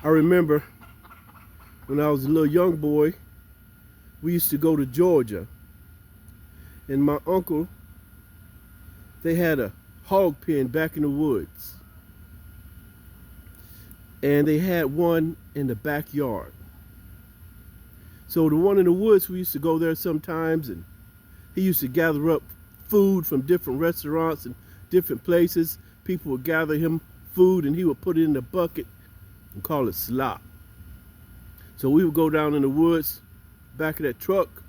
I remember when I was a little young boy, we used to go to Georgia, and my uncle, they had a hog pen back in the woods, and they had one in the backyard. So the one in the woods, we used to go there sometimes, and he used to gather up food from different restaurants and different places. People would gather him food, and he would put it in a bucket and call it slop. So we would go down in the woods, back of that truck,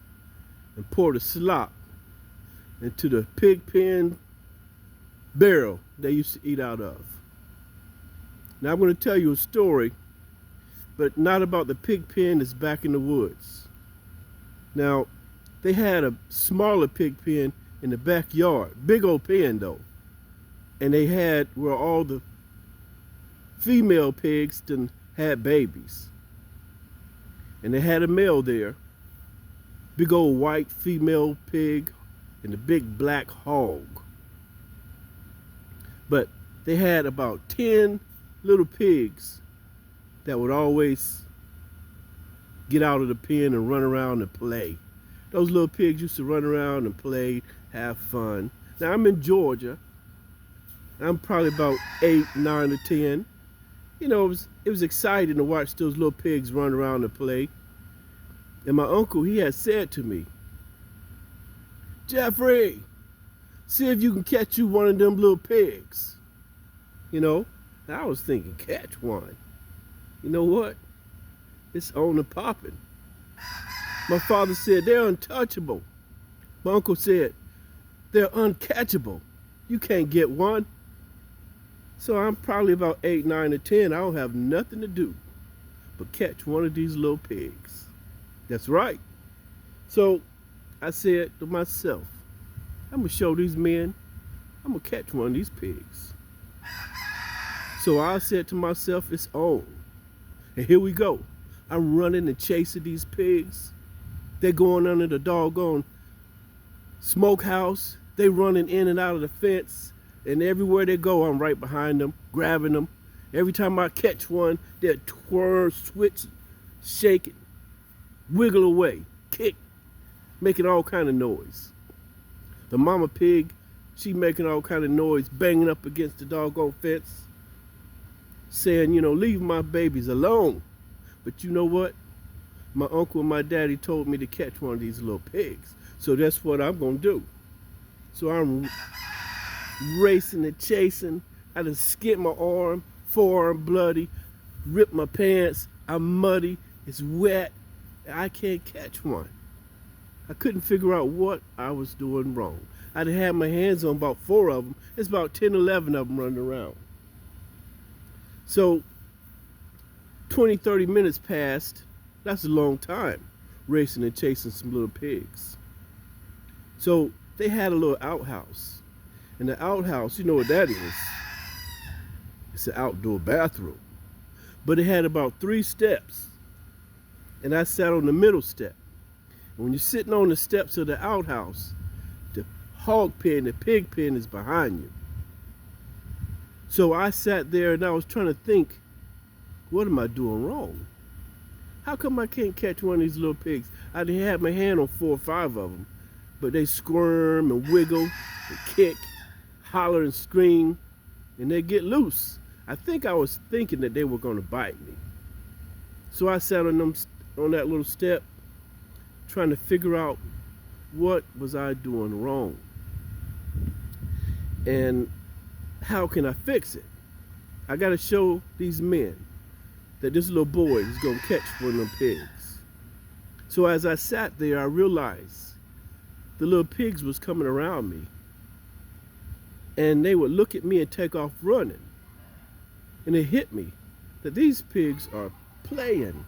and pour the slop into the pig pen barrel they used to eat out of. Now I'm going to tell you a story, but not about the pig pen that's back in the woods. Now, they had a smaller pig pen in the backyard, big old pen though, and they had where all the female pigs then had babies. And they had a male there, big old white female pig and a big black hog. But they had about 10 little pigs that would always get out of the pen and run around and play. Those little pigs used to run around and play, have fun. Now I'm in Georgia. I'm probably about 8, 9, or 10. You know, it was exciting to watch those little pigs run around and play. And my uncle, he had said to me, "Jeffrey, see if you can catch you one of them little pigs." You know, and I was thinking, catch one. You know what? It's on and popping. My father said, "They're untouchable." My uncle said, "They're uncatchable. You can't get one." So I'm probably about 8, 9, or 10. I don't have nothing to do but catch one of these little pigs. That's right. So I said to myself, I'm going to show these men, I'm going to catch one of these pigs. So I said to myself, it's on. And here we go. I'm running and chasing these pigs. They're going under the doggone smokehouse. They running in and out of the fence. And everywhere they go, I'm right behind them, grabbing them. Every time I catch one, they'll twirl, switch, shake it, wiggle away, kick, making all kind of noise. The mama pig, she making all kind of noise, banging up against the doggone fence, saying, you know, leave my babies alone. But you know what? My uncle and my daddy told me to catch one of these little pigs. So that's what I'm going to do. So I'm racing and chasing. I just skipped my arm, forearm bloody, ripped my pants. I'm muddy. It's wet. I can't catch one. I couldn't figure out what I was doing wrong. I'd had my hands on about 4 of them. It's about 10, 11 of them running around. So 20, 30 minutes passed. That's a long time racing and chasing some little pigs. So they had a little outhouse. And the outhouse, you know what that is? It's an outdoor bathroom. But it had about 3 steps. And I sat on the middle step. And when you're sitting on the steps of the outhouse, the hog pen, the pig pen is behind you. So I sat there and I was trying to think, what am I doing wrong? How come I can't catch one of these little pigs? I done had my hand on 4 or 5 of them, but they squirm and wiggle and kick, holler and scream, and they get loose. I think I was thinking that they were going to bite me. So I sat on that little step, trying to figure out what was I doing wrong, and how can I fix it? I got to show these men that this little boy is going to catch one of them pigs. So as I sat there, I realized the little pigs was coming around me, and they would look at me and take off running. And it hit me that these pigs are playing.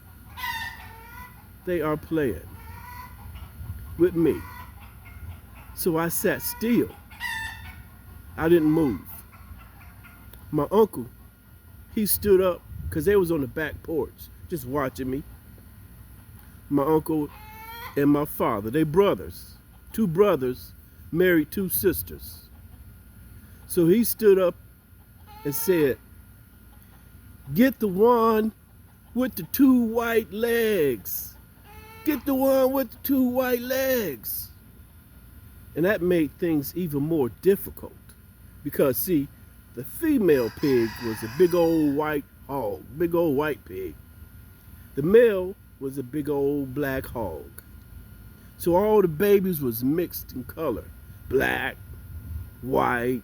They are playing with me. So I sat still. I didn't move. My uncle, he stood up because they was on the back porch just watching me. My uncle and my father, they brothers. 2 brothers married 2 sisters. So he stood up and said, "Get the one with the 2 white legs. Get the one with the 2 white legs. And that made things even more difficult because, see, the female pig was a big old white hog, big old white pig. The male was a big old black hog. So all the babies was mixed in color, black, white,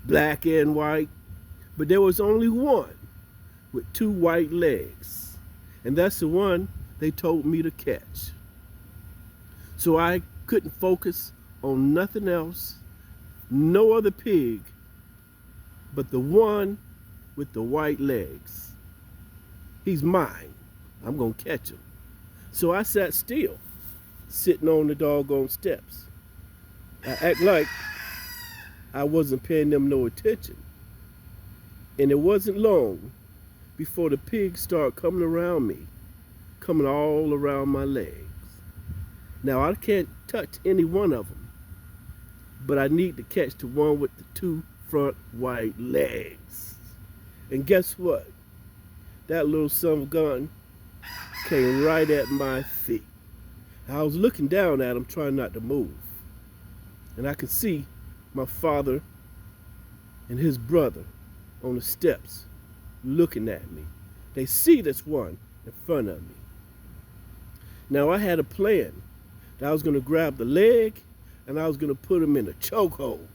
black and white. But there was only one with 2 white legs. And that's the one they told me to catch. So I couldn't focus on nothing else, no other pig, but the one with the white legs. He's mine. I'm gonna catch him. So I sat still, sitting on the doggone steps. I act like I wasn't paying them no attention. And it wasn't long before the pigs started coming around me, coming all around my legs. Now I can't touch any one of them, but I need to catch the one with the 2 front white legs. And guess what? That little son of a gun came right at my feet. I was looking down at him, trying not to move. And I could see my father and his brother on the steps looking at me. They see this one in front of me. Now I had a plan that I was going to grab the leg and I was going to put him in a chokehold.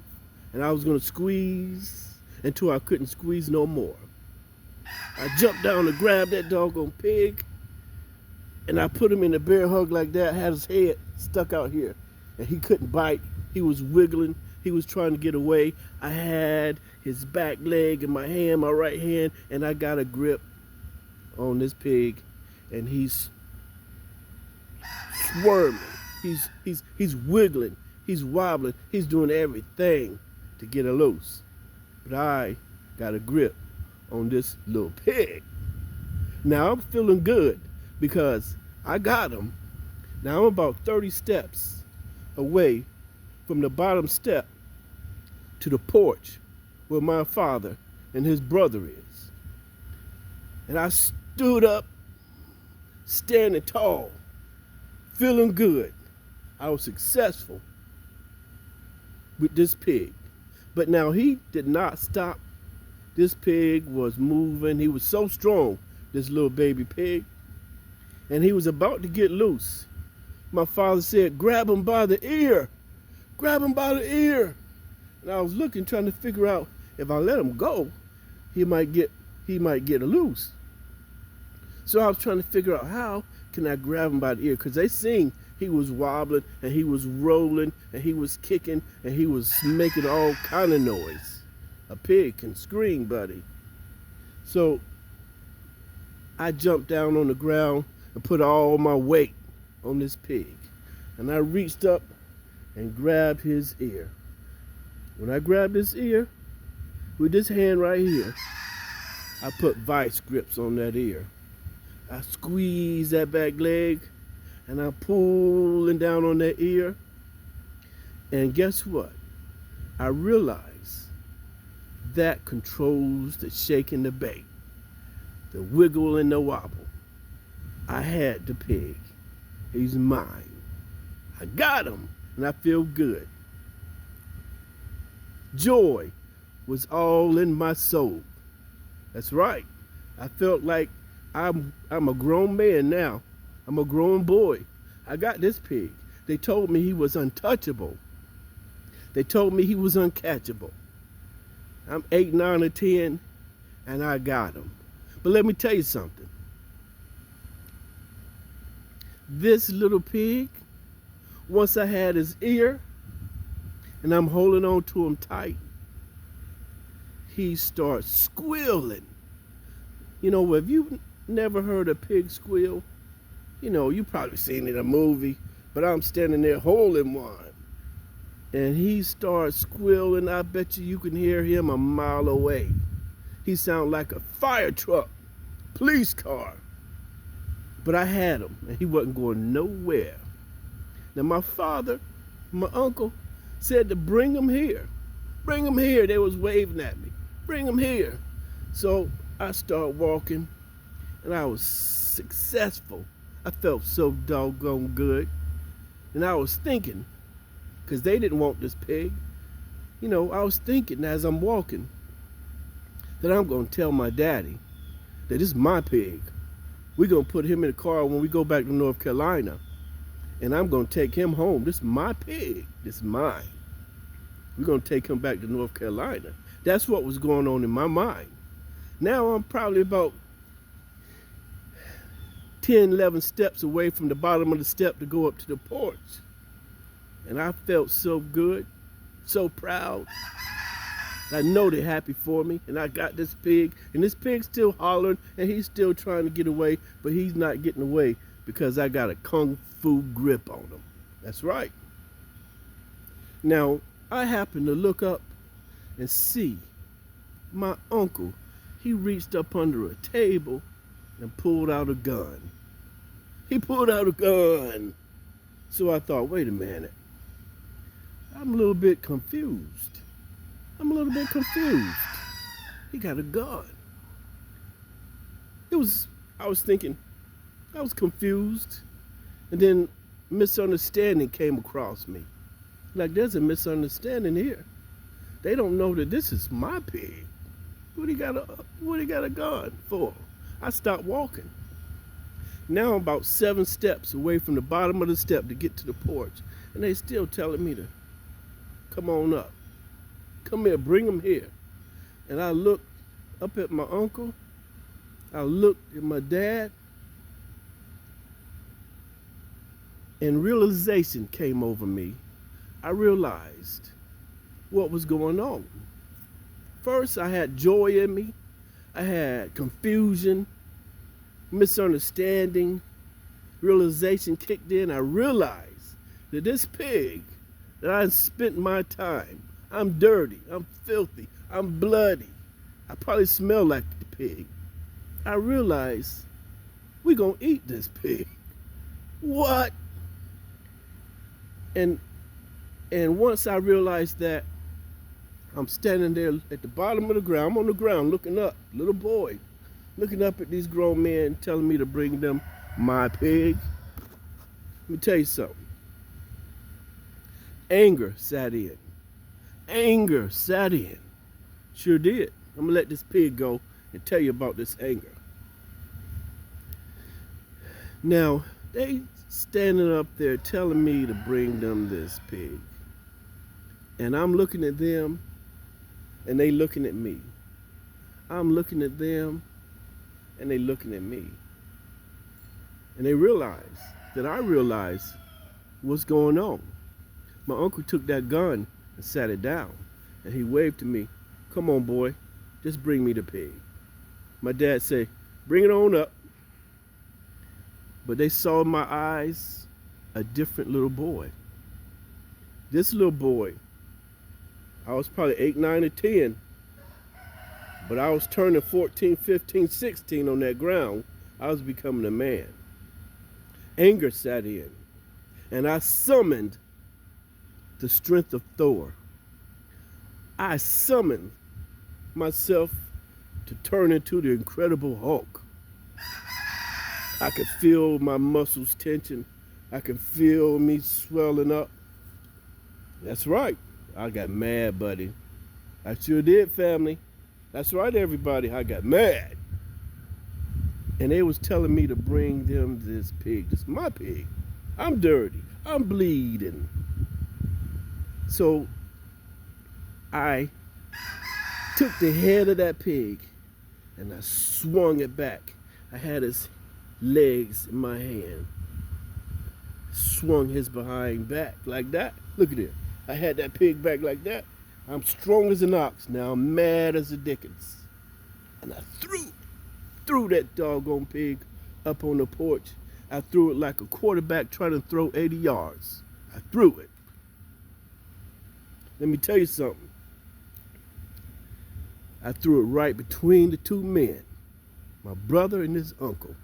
And I was going to squeeze until I couldn't squeeze no more. I jumped down to grab that doggone pig and I put him in a bear hug like that, had his head stuck out here. And he couldn't bite. He was wiggling. He was trying to get away. I had his back leg in my hand, my right hand, and I got a grip on this pig, and he's squirming. He's wiggling. He's wobbling. He's doing everything to get it loose. But I got a grip on this little pig. Now I'm feeling good because I got him. Now I'm about 30 steps away from the bottom step to the porch where my father and his brother is. And I stood up, standing tall, feeling good. I was successful with this pig. But now he did not stop. This pig was moving. He was so strong, this little baby pig. And he was about to get loose. My father said, grab him by the ear. Grab him by the ear. And I was looking, trying to figure out if I let him go, he might get loose. So I was trying to figure out how can I grab him by the ear, because they seen he was wobbling and he was rolling and he was kicking and he was making all kind of noise. A pig can scream, buddy. So I jumped down on the ground and put all my weight on this pig. And I reached up and grabbed his ear. When I grabbed his ear, with this hand right here, I put vice grips on that ear. I squeezed that back leg and I'm pulling down on that ear. And guess what? I realized that controls the shake and the bake, the wiggle and the wobble. I had the pig. He's mine. I got him and I feel good. Joy was all in my soul. That's right. I felt like I'm a grown man now. I'm a grown boy. I got this pig. They told me he was untouchable. They told me he was uncatchable. I'm 8, 9, or 10, and I got him. But let me tell you something. This little pig, once I had his ear, and I'm holding on to him tight, he starts squealing. You know, if you've never heard a pig squeal, you know, you probably seen it in a movie, but I'm standing there holding one. And he starts squealing. I bet you can hear him a mile away. He sounded like a fire truck, police car. But I had him, and he wasn't going nowhere. Now my father, my uncle, said to bring him here. Bring him here. They was waving at me. Bring him here. So I start walking, and I was successful. I felt so doggone good. And I was thinking, because they didn't want this pig, I was thinking as I'm walking that I'm going to tell my daddy that this is my pig. We're going to put him in the car when we go back to North Carolina. And I'm going to take him home. This is my pig. This is mine. We're going to take him back to North Carolina. That's what was going on in my mind. Now I'm probably about 10, 11 steps away from the bottom of the step to go up to the porch. And I felt so good, so proud. I know they're happy for me, and I got this pig, and this pig's still hollering, and he's still trying to get away, but he's not getting away because I got a kung fu grip on him. That's right. Now, I happened to look up and see my uncle. He reached up under a table and pulled out a gun. He pulled out a gun. So I thought, wait a minute. I'm a little bit confused. He got a gun. I was thinking, I was confused. And then misunderstanding came across me. Like, there's a misunderstanding here. They don't know that this is my pig. What he got a gun for? I stopped walking. Now I'm about 7 steps away from the bottom of the step to get to the porch. And they still telling me to come on up. Come here, bring him here. And I looked up at my uncle. I looked at my dad. And realization came over me. I realized what was going on. First, I had joy in me. I had confusion, misunderstanding. Realization kicked in. I realized that this pig that I spent my time, I'm dirty, I'm filthy, I'm bloody. I probably smell like the pig. I realized we're going to eat this pig. What? And once I realized that, I'm standing there at the bottom of the ground. I'm on the ground looking up, little boy, looking up at these grown men telling me to bring them my pig. Let me tell you something. Anger sat in. Anger sat in. Sure did. I'm going to let this pig go and tell you about this anger. Now, they standing up there telling me to bring them this pig. And I'm looking at them, and they looking at me. I'm looking at them, and they looking at me. And they realize that I realize what's going on. My uncle took that gun and sat it down, and he waved to me, "Come on, boy, just bring me the pig." My dad said, "Bring it on up." But they saw in my eyes a different little boy. This little boy, I was probably 8, 9, or 10, but I was turning 14, 15, 16 on that ground. I was becoming a man. Anger sat in, and I summoned the strength of Thor. I summoned myself to turn into the Incredible Hulk. I could feel my muscles tension. I could feel me swelling up. That's right. I got mad, buddy. I sure did, family. That's right, everybody. I got mad. And they was telling me to bring them this pig. This is my pig. I'm dirty. I'm bleeding. So I took the head of that pig and I swung it back. I had his legs in my hand. Swung his behind back like that. Look at it. I had that pig back like that. I'm strong as an ox now. I'm mad as a dickens. And I threw that doggone pig up on the porch. I threw it like a quarterback trying to throw 80 yards. I threw it. Let me tell you something. I threw it right between the two men, my brother and his uncle.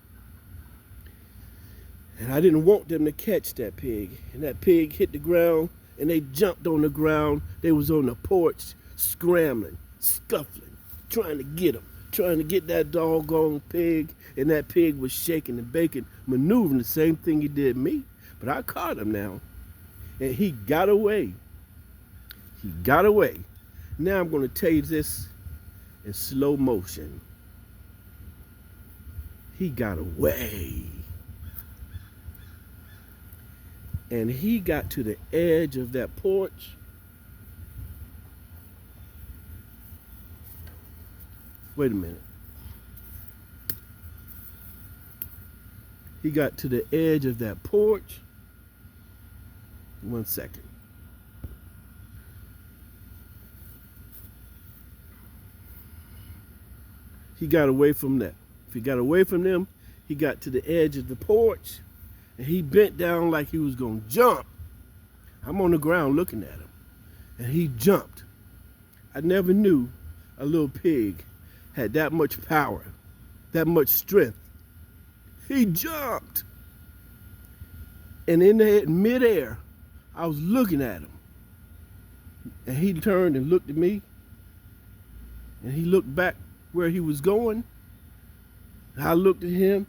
And I didn't want them to catch that pig. And that pig hit the ground, and they jumped on the ground. They was on the porch, scrambling, scuffling, trying to get him. trying to get that doggone pig, and that pig was shaking and baking, maneuvering the same thing he did me. But I caught him now, and he got away. He got away. Now I'm going to tell you this in slow motion. He got away. And he got to the edge of that porch. Wait a minute. He got to the edge of that porch. 1 second. He got away from that. If he got away from them, he got to the edge of the porch, and he bent down like he was going to jump. I'm on the ground looking at him, and he jumped. I never knew a little pig had that much power, that much strength. He jumped. And in the midair, I was looking at him. And he turned and looked at me. And he looked back where he was going. And I looked at him,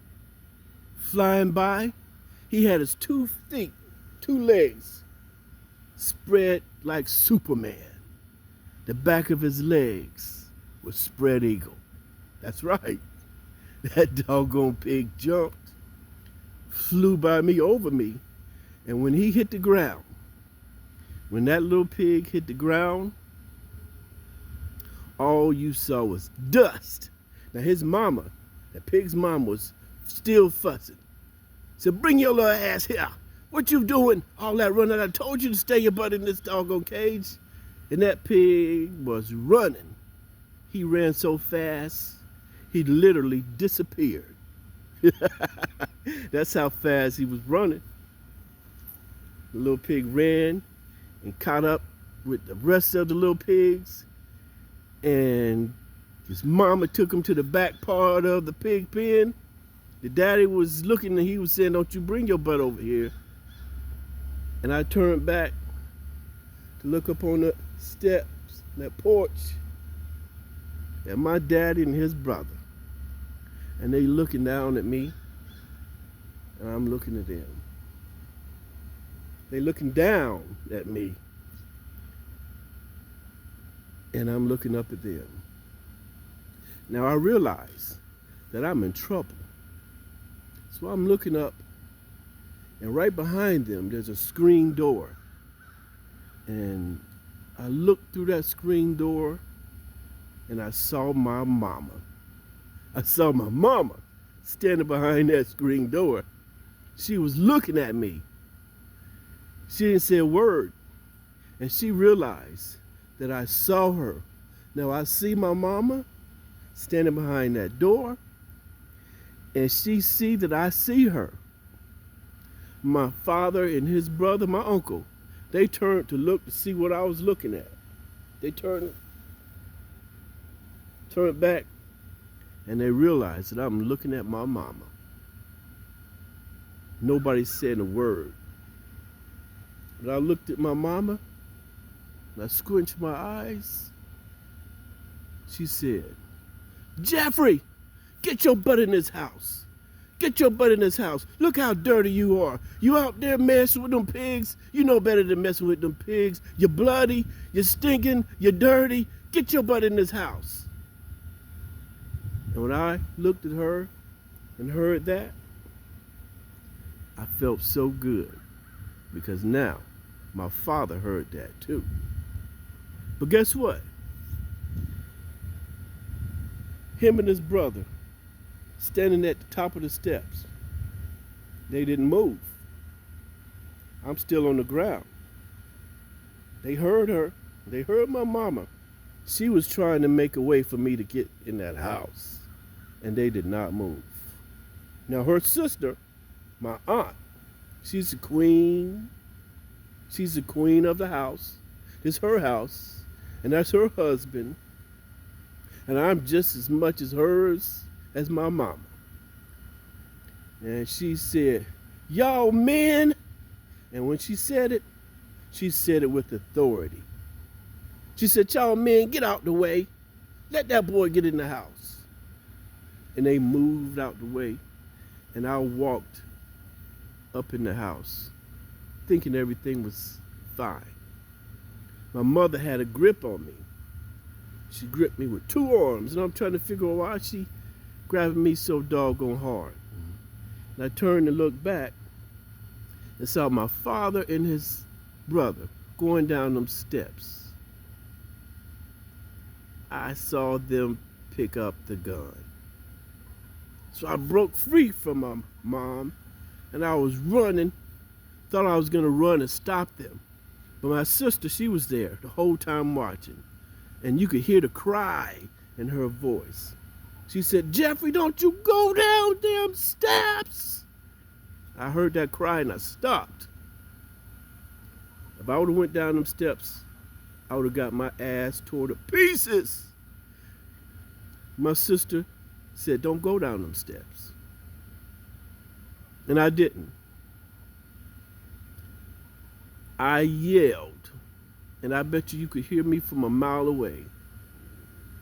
flying by. He had his 2 feet, 2 legs, spread like Superman. The back of his legs was spread eagle. That's right. That doggone pig jumped, flew by me, over me, and when he hit the ground, when that little pig hit the ground, all you saw was dust. Now his mama, the pig's mom, was still fussing. Said, bring your little ass here. What you doing? All that running. I told you to stay your butt in this doggone cage. And that pig was running. He ran so fast, he literally disappeared. That's how fast he was running. The little pig ran and caught up with the rest of the little pigs. And his mama took him to the back part of the pig pen. The daddy was looking and he was saying, don't you bring your butt over here. And I turned back to look up on the steps, that porch, and my daddy and his brother. And they looking down at me, and I'm looking at them. They looking down at me, and I'm looking up at them. Now I realize that I'm in trouble. So I'm looking up, and right behind them, there's a screen door. And I looked through that screen door, and I saw my mama. I saw my mama standing behind that screen door. She was looking at me. She didn't say a word. And she realized that I saw her. Now I see my mama standing behind that door, and she see that I see her. My father and his brother, my uncle, they turned to look to see what I was looking at. They turned back, and they realized that I'm looking at my mama. Nobody said a word. But I looked at my mama, and I squinched my eyes. She said, Jeffrey, get your butt in this house. Get your butt in this house. Look how dirty you are. You out there messing with them pigs. You know better than messing with them pigs. You're bloody, you're stinking, you're dirty. Get your butt in this house. And when I looked at her and heard that, I felt so good, because now my father heard that too. But guess what? Him and his brother standing at the top of the steps, they didn't move. I'm still on the ground. They heard her. They heard my mama. She was trying to make a way for me to get in that house, and they did not move. Now her sister, my aunt, she's the queen. She's the queen of the house. It's her house, and that's her husband. And I'm just as much as hers as my mama. And she said, y'all men. And when she said it with authority. She said, y'all men, get out the way. Let that boy get in the house. And they moved out the way, and I walked up in the house, thinking everything was fine. My mother had a grip on me. She gripped me with 2 arms, and I'm trying to figure out why she grabbing me so doggone hard. And I turned and looked back and saw my father and his brother going down them steps. I saw them pick up the gun. So I broke free from my mom, and I was running, thought I was gonna run and stop them. But my sister, she was there the whole time watching, and you could hear the cry in her voice. She said, "Jeffrey, don't you go down them steps." I heard that cry and I stopped. If I would have went down them steps, I would have got my ass tore to pieces. My sister said, "Don't go down them steps." And I didn't. I yelled, and I bet you could hear me from a mile away.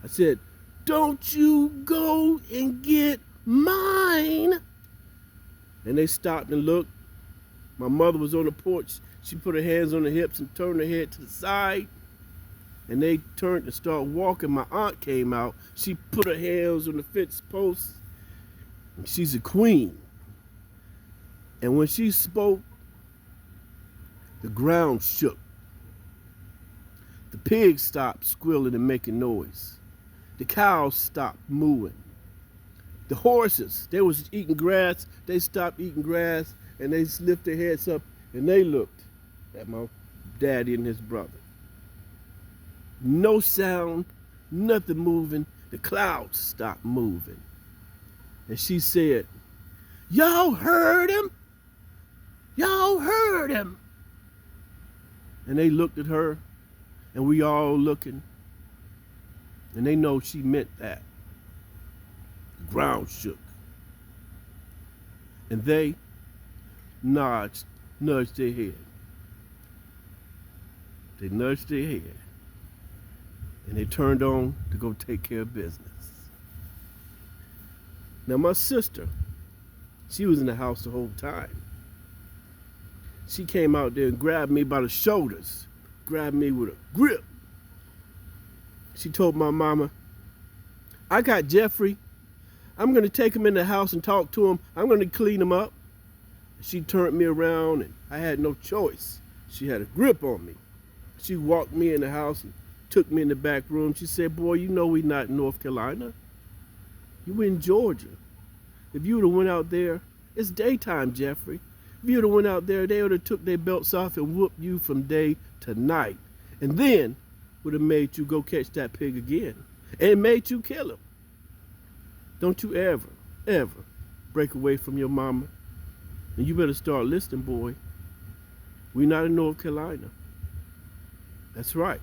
I said, "Don't you go and get mine." And they stopped and looked. My mother was on the porch. She put her hands on her hips and turned her head to the side. And they turned and started walking. My aunt came out. She put her hands on the fence post. She's a queen. And when she spoke, the ground shook. The pigs stopped squealing and making noise. The cows stopped mooing. The horses, they was eating grass. They stopped eating grass, and they lifted their heads up, and they looked at my daddy and his brother. No sound, nothing moving. The clouds stopped moving. And she said, "Y'all heard him? Y'all heard him?" And they looked at her, and we all looking. And they know she meant that. The ground shook. And they nudged their head. They nudged their head. And they turned on to go take care of business. Now my sister, she was in the house the whole time. She came out there and grabbed me by the shoulders, grabbed me with a grip. She told my mama, "I got Jeffrey. I'm going to take him in the house and talk to him. I'm going to clean him up." She turned me around, and I had no choice. She had a grip on me. She walked me in the house and took me in the back room. She said, "Boy, you know we not in North Carolina. You in Georgia. If you would have went out there, it's daytime, Jeffrey. If you would have went out there, they would have took their belts off and whooped you from day to night. And then would have made you go catch that pig again. And made you kill him. Don't you ever, ever break away from your mama. And you better start listening, boy. We not in North Carolina." That's right.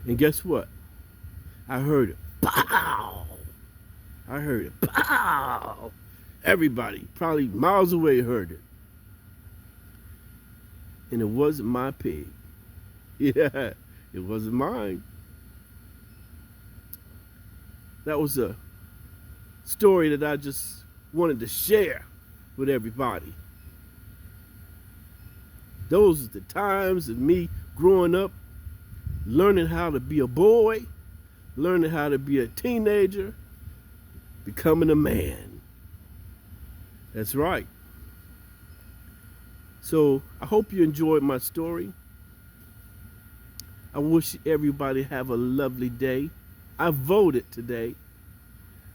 And guess what? I heard it. Pow! I heard it. Pow! Everybody, probably miles away, heard it. And it wasn't my pig. Yeah, it wasn't mine. That was a story that I just wanted to share with everybody. Those are the times of me growing up, learning how to be a boy, learning how to be a teenager, becoming a man. That's right. So I hope you enjoyed my story. I wish everybody have a lovely day. I voted today.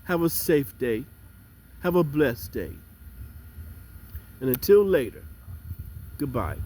Have a safe day. Have a blessed day. And until later, goodbye.